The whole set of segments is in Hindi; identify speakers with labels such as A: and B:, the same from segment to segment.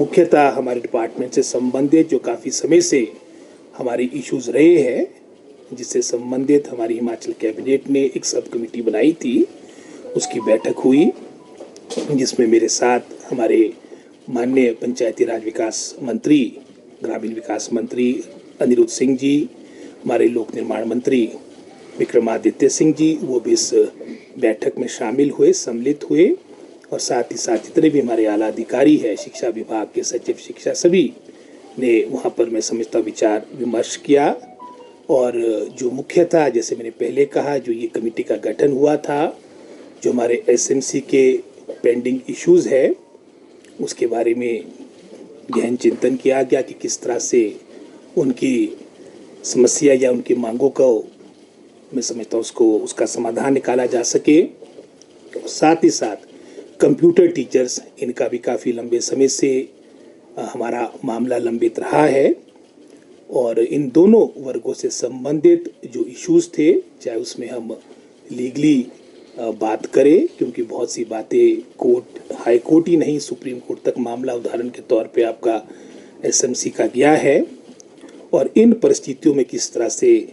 A: मुख्यतः हमारे डिपार्टमेंट से संबंधित जो काफ़ी समय से हमारे इश्यूज रहे हैं, जिससे संबंधित हमारी हिमाचल कैबिनेट ने एक सब कमेटी बनाई थी, उसकी बैठक हुई, जिसमें मेरे साथ हमारे माननीय पंचायती राज विकास मंत्री, ग्रामीण विकास मंत्री अनिरुद्ध सिंह जी, हमारे लोक निर्माण मंत्री विक्रमादित्य सिंह जी, वो भी इस बैठक में शामिल हुए, सम्मिलित हुए, और साथ ही साथ जितने भी हमारे आला अधिकारी हैं, शिक्षा विभाग के सचिव शिक्षा, सभी ने वहाँ पर मैं समझता विचार विमर्श किया। और जो मुख्य था, जैसे मैंने पहले कहा, जो ये कमेटी का गठन हुआ था, जो हमारे एसएमसी के पेंडिंग इश्यूज़ है, उसके बारे में गहन चिंतन किया गया कि किस तरह से उनकी समस्या या उनकी मांगों को मैं समझता हूँ उसका समाधान निकाला जा सके। साथ ही साथ कंप्यूटर टीचर्स, इनका भी काफ़ी लंबे समय से हमारा मामला लंबित रहा है, और इन दोनों वर्गों से संबंधित जो इश्यूज़ थे, चाहे उसमें हम लीगली बात करें, क्योंकि बहुत सी बातें कोर्ट, हाई कोर्ट ही नहीं, सुप्रीम कोर्ट तक मामला उदाहरण के तौर पे आपका एसएमसी का गया है, और इन परिस्थितियों में किस तरह से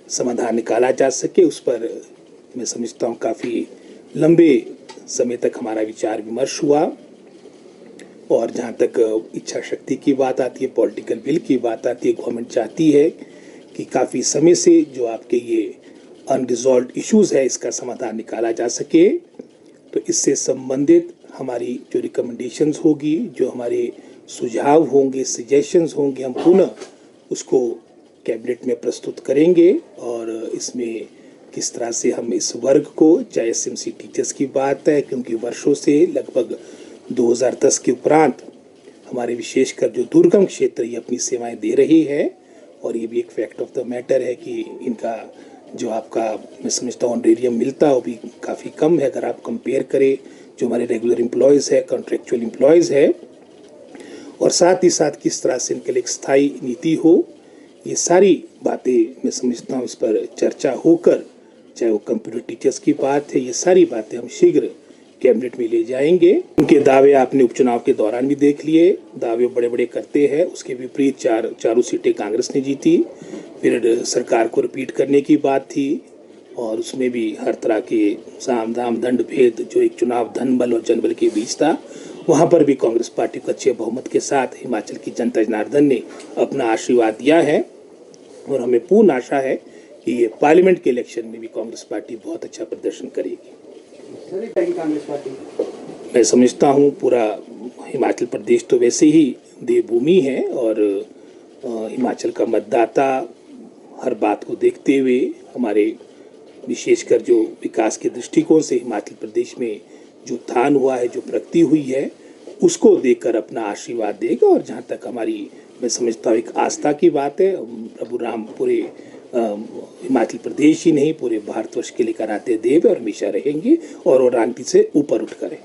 A: समाधान निकाला जा सके, उस पर मैं समझता हूँ काफ़ी लंबे समय तक हमारा विचार विमर्श हुआ। और जहाँ तक इच्छा शक्ति की बात आती है, पॉलिटिकल विल की बात आती है, गवर्नमेंट चाहती है कि काफ़ी समय से जो आपके ये अनरिजॉल्व इश्यूज़ है, इसका समाधान निकाला जा सके। तो इससे संबंधित हमारी जो रिकमेंडेशंस होगी, जो हमारे सुझाव होंगे, सजेशंस होंगे, हम पुनः उसको कैबिनेट में प्रस्तुत करेंगे, और इसमें किस तरह से हम इस वर्ग को, चाहे एसएमसी टीचर्स की बात है, क्योंकि वर्षों से लगभग 2010 के उपरांत हमारे विशेषकर जो दुर्गम क्षेत्र ये अपनी सेवाएं दे रही है, और ये भी एक फैक्ट ऑफ द मैटर है कि इनका जो आपका मैं समझता हूँ ऑनरेरियम मिलता है, वो भी काफ़ी कम है अगर आप कंपेयर करें जो हमारे रेगुलर एम्प्लॉयज़ है, कॉन्ट्रेक्चुअल एम्प्लॉयज़ है। और साथ ही साथ किस तरह से इनके लिए एक स्थायी नीति हो, ये सारी बातें मैं समझता हूँ इस पर चर्चा होकर, चाहे वो कंप्यूटर टीचर्स की बात है, ये सारी बातें हम शीघ्र कैबिनेट में ले जाएंगे। उनके दावे आपने उपचुनाव के दौरान भी देख लिए, दावे बड़े बड़े करते हैं, उसके विपरीत चारों सीटें कांग्रेस ने जीती। फिर सरकार को रिपीट करने की बात थी, और उसमें भी हर तरह के साम दाम दंड भेद जो एक चुनाव धन बल और जनबल के बीच था, वहाँ पर भी कांग्रेस पार्टी को अच्छे बहुमत के साथ हिमाचल की जनता जनार्दन ने अपना आशीर्वाद दिया है, और हमें पूर्ण आशा है कि ये पार्लियामेंट के इलेक्शन में भी कांग्रेस पार्टी बहुत अच्छा प्रदर्शन करेगी।
B: कांग्रेस पार्टी,
A: मैं समझता हूँ पूरा हिमाचल प्रदेश तो वैसे ही देवभूमि है, और हिमाचल का मतदाता हर बात को देखते हुए, हमारे विशेषकर जो विकास के दृष्टिकोण से हिमाचल प्रदेश में जो उत्थान हुआ है, जो प्रगति हुई है, उसको देखकर अपना आशीर्वाद देगा। और जहाँ तक हमारी मैं समझता हूँ एक आस्था की बात है, प्रभु राम पूरे हिमाचल प्रदेश ही नहीं, पूरे भारतवर्ष के लिए कराते देव और हमेशा रहेंगे, और वो राजनीति से ऊपर उठ करें।